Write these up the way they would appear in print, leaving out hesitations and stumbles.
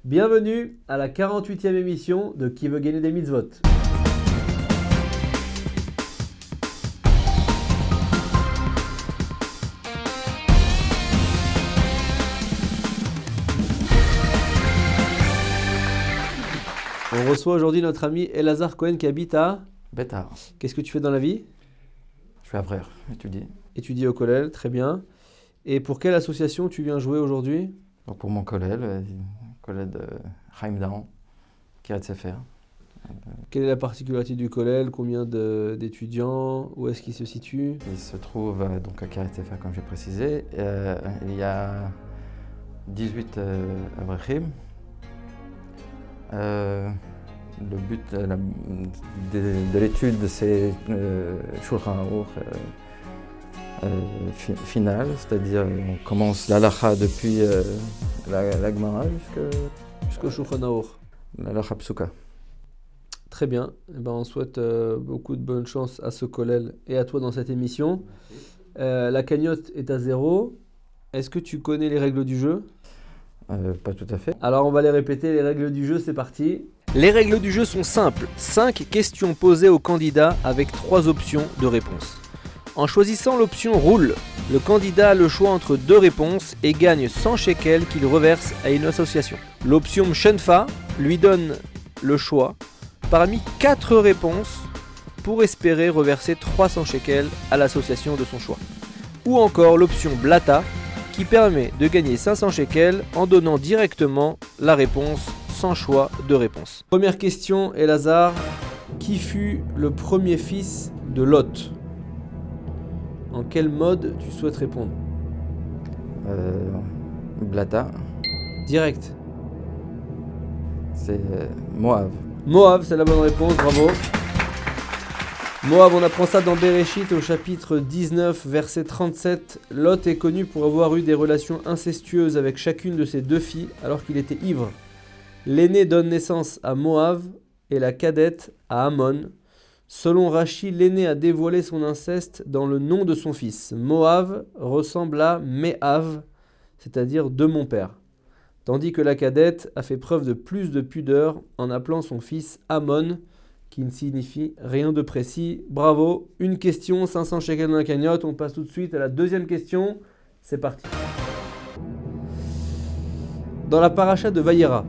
Bienvenue à la 48e émission de Qui veut gagner des mitzvot. On reçoit aujourd'hui notre ami Elazar Cohen qui habite à Bétard. Qu'est-ce que tu fais dans la vie? Je suis Avrère, étudie. Étudier au Kollel, très bien. Et pour quelle association tu viens jouer aujourd'hui? Donc pour mon Kollel, Kollel de Chaim Dahan, Kiryat Sefer. Quelle est la particularité du Kollel? Combien d'étudiants? Où est-ce qu'il se situe? Il se trouve donc à Kiryat Sefer, comme j'ai précisé. Il y a 18 Avrechim. Le but de l'étude, c'est Shulchan Aruch final, c'est-à-dire on commence l'Halacha depuis la Gemara Jusqu'au Shulchan Aruch. l'Halacha Psuka. Très bien. Eh ben, on souhaite beaucoup de bonne chance à ce Kollel et à toi dans cette émission. La cagnotte est à 0. Est-ce que tu connais les règles du jeu? Pas tout à fait. Alors on va les répéter, les règles du jeu, c'est parti. Les règles du jeu sont simples. 5 questions posées au candidat avec 3 options de réponse. En choisissant l'option roule, le candidat a le choix entre 2 réponses et gagne 100 shekels qu'il reverse à une association. L'option Mshenfa lui donne le choix parmi 4 réponses pour espérer reverser 300 shekels à l'association de son choix. Ou encore l'option Blata qui permet de gagner 500 shekels en donnant directement la réponse sans choix de réponse. Première question, Elazar. Qui fut le premier fils de Lot? En quel mode tu souhaites répondre? Blata, Direct. c'est Moav. Moab, c'est la bonne réponse, bravo. Moab, on apprend ça dans Bereshit au chapitre 19, verset 37. Lot est connu pour avoir eu des relations incestueuses avec chacune de ses 2 filles alors qu'il était ivre. L'aîné donne naissance à Moab et la cadette à Ammon. Selon Rashi, l'aîné a dévoilé son inceste dans le nom de son fils. Moab ressemble à Mehav, c'est-à-dire de mon père. Tandis que la cadette a fait preuve de plus de pudeur en appelant son fils Ammon, qui ne signifie rien de précis. Bravo, une question, 500 shekels dans la cagnotte. On passe tout de suite à la deuxième question. C'est parti. Dans la paracha de Vayera,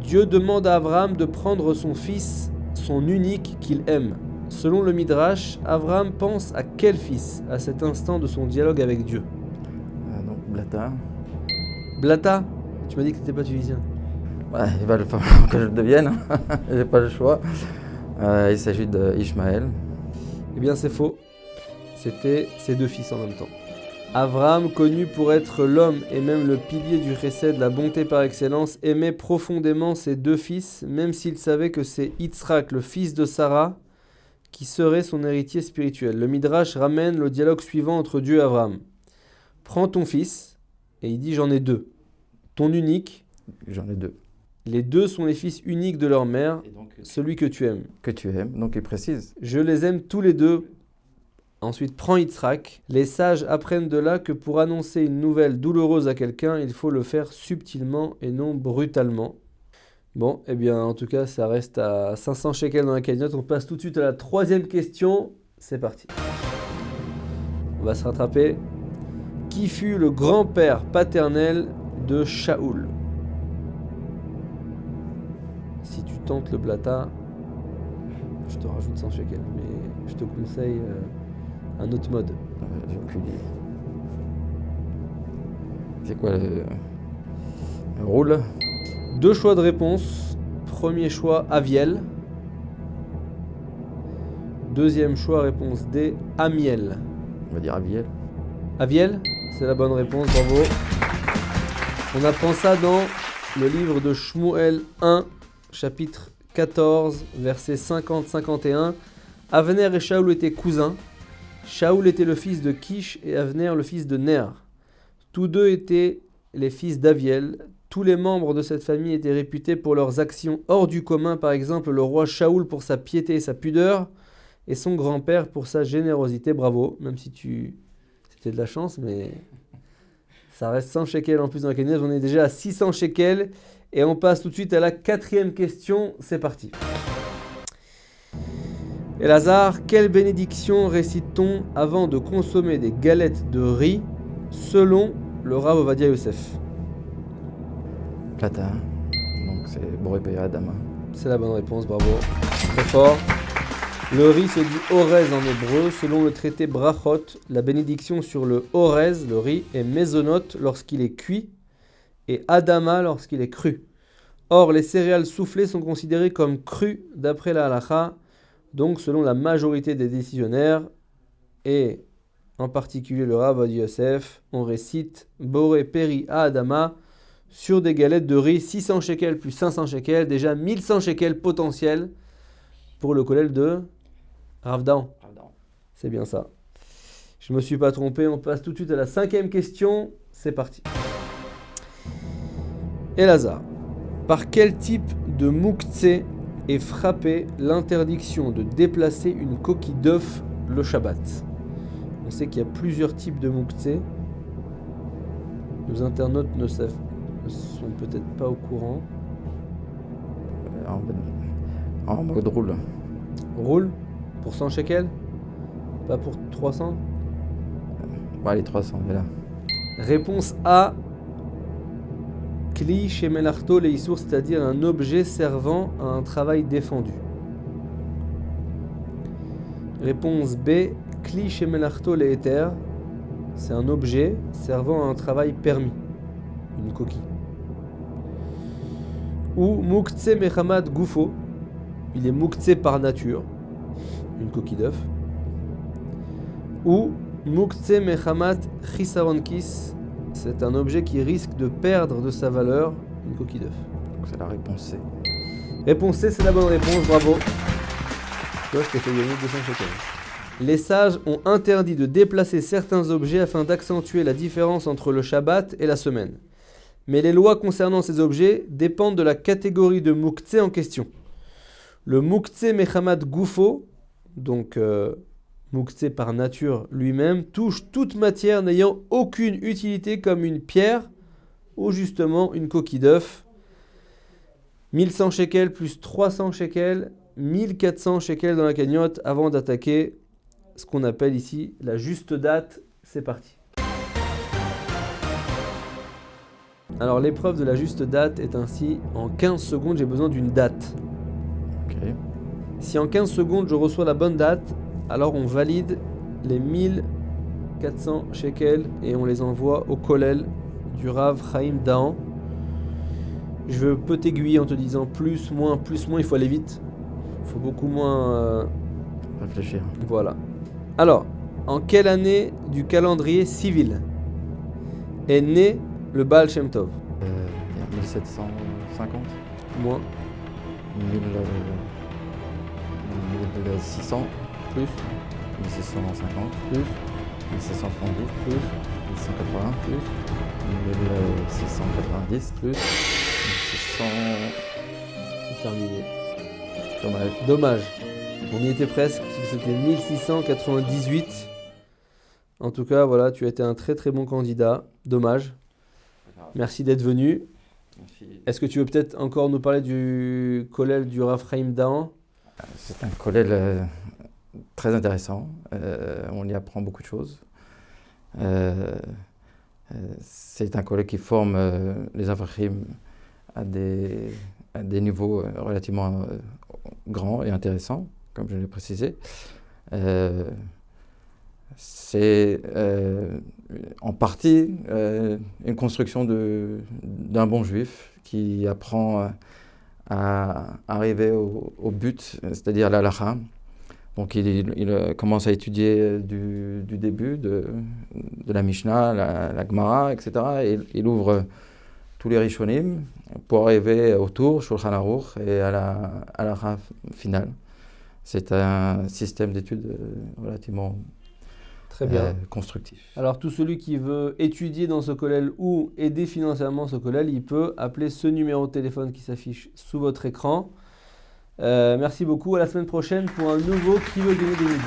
Dieu demande à Abraham de prendre son fils, son unique qu'il aime. Selon le Midrash, Abraham pense à quel fils à cet instant de son dialogue avec Dieu? Donc Blata. Blata, tu m'as dit que tu n'étais pas tunisien. Ouais, il va falloir que je le devienne, j'ai pas le choix. Il s'agit d'Ishmaël. Eh bien c'est faux, c'était ses 2 fils en même temps. Abraham, connu pour être l'homme et même le pilier du chesed, la bonté par excellence, aimait profondément ses 2 fils, même s'il savait que c'est Yitzhak, le fils de Sarah, qui serait son héritier spirituel. Le Midrash ramène le dialogue suivant entre Dieu et Abraham. Prends ton fils, et il dit j'en ai 2. Ton unique, J'en ai 2. les 2 sont les fils uniques de leur mère, Et donc, celui que tu aimes. que tu aimes, donc il précise. Je les aime tous les 2. Ensuite, prends Yitzhak. Les sages apprennent de là que pour annoncer une nouvelle douloureuse à quelqu'un, il faut le faire subtilement et non brutalement. Bon, eh bien, en tout cas, ça reste à 500 shekels dans la cagnotte. On passe tout de suite à la 3e question. C'est parti. On va se rattraper. Qui fut le grand-père paternel de Shaoul? Si tu tentes le blata, je te rajoute 100 shekels, mais je te conseille un autre mode. J'ai aucune idée. C'est quoi le roule? 2 choix de réponse. Premier choix, Aviel. Deuxième choix, réponse D, Amiel. On va dire Aviel. Aviel, c'est la bonne réponse, bravo. On apprend ça dans le livre de Shmuel 1, chapitre 14, versets 50-51. Avner et Shaoul étaient cousins. Shaoul était le fils de Kish et Avner le fils de Ner. Tous 2 étaient les fils d'Aviel. Tous les membres de cette famille étaient réputés pour leurs actions hors du commun, par exemple le roi Shaoul pour sa piété et sa pudeur, et son grand-père pour sa générosité. Bravo, même si c'était de la chance, mais ça reste 100 shekels en plus dans la cagnotte. On est déjà à 600 shekels Et on passe tout de suite à la 4e question. C'est parti. Elazar, quelle bénédiction récite-t-on avant de consommer des galettes de riz selon le Rav Ovadia Yosef? Plata. Donc c'est Boré Paya Adama. C'est la bonne réponse, bravo. Très fort. Le riz se dit orez en hébreu. Selon le traité Brachot, la bénédiction sur le orez, le riz, est mésonote lorsqu'il est cuit et adama lorsqu'il est cru. Or, les céréales soufflées sont considérées comme crues d'après la halacha, donc selon la majorité des décisionnaires, et en particulier le Rav Ovadia Yosef, on récite Boré Peri Adama sur des galettes de riz 600 shekels plus 500 shekels, déjà 1100 shekels potentiels pour le kollel de Rav Dahan. C'est bien ça. Je ne me suis pas trompé, on passe tout de suite à la 5e question. C'est parti. Elazar, par quel type de mouktsé est frappée l'interdiction de déplacer une coquille d'œuf le Shabbat? On sait qu'il y a plusieurs types de mouktsé. Nos internautes ne sont peut-être pas au courant. En mode roule. Roule pour 100 shekels? Pas pour 300? Bon, allez, 300, mais là. Réponse A. Kli shemelarto leisur, c'est-à-dire un objet servant à un travail défendu. Réponse B. Kli shemelarto leeter, c'est un objet servant à un travail permis. Une coquille. Ou Mouktsé Mechamad Goufo, il est Mouktsé par nature, une coquille d'œuf. Ou Mouktsé Mechamat Chisaronkis, c'est un objet qui risque de perdre de sa valeur, une coquille d'œuf. Donc c'est la réponse C. Réponse C, c'est la bonne réponse, bravo. Toi, je t'ai fait gagner 200 shekels. Les sages ont interdit de déplacer certains objets afin d'accentuer la différence entre le Shabbat et la semaine. Mais les lois concernant ces objets dépendent de la catégorie de Mouktsé en question. Le Mouktsé Mechamad Goufo, donc Mouktsé par nature lui-même, touche toute matière n'ayant aucune utilité comme une pierre ou justement une coquille d'œuf. 1100 shekels plus 300 shekels, 1400 shekels dans la cagnotte avant d'attaquer ce qu'on appelle ici la juste date. C'est parti. Alors l'épreuve de la juste date est ainsi, en 15 secondes j'ai besoin d'une date. Ok. Si en 15 secondes je reçois la bonne date, alors on valide les 1400 shekels et on les envoie au kollel du Rav Chaim Dahan. Je peux t'aiguiller en te disant plus, moins, il faut aller vite. Il faut beaucoup moins Réfléchir. Voilà. Alors, en quelle année du calendrier civil est né le Baal Shem Tov? Il y a 1750, Moins, 1600, plus, 1650, plus, 1770, plus, 1780, plus, 1690, plus. 1600. C'est terminé. Dommage. Dommage. On y était presque, parce que c'était 1698. En tout cas, voilà, tu as été un très très bon candidat. Dommage. Merci d'être venu. Merci. Est-ce que tu veux peut-être encore nous parler du kollel du Rav Chaim Dahan? C'est un kollel très intéressant. On y apprend beaucoup de choses. C'est un kollel qui forme les Avrahim à des niveaux relativement grands et intéressants, comme je l'ai précisé. C'est en partie une construction d'un bon juif qui apprend à arriver au but, c'est-à-dire l'halakha. Donc il commence à étudier du début de la Mishnah, la Gemara, etc. Et il ouvre tous les Rishonim pour arriver au Tour, Shulchan Aruch et à la halakha finale. C'est un système d'études relativement Très bien. Constructif. Alors tout celui qui veut étudier dans ce kollel ou aider financièrement ce kollel, il peut appeler ce numéro de téléphone qui s'affiche sous votre écran. Merci beaucoup, à la semaine prochaine pour un nouveau Qui veut gagner des millions.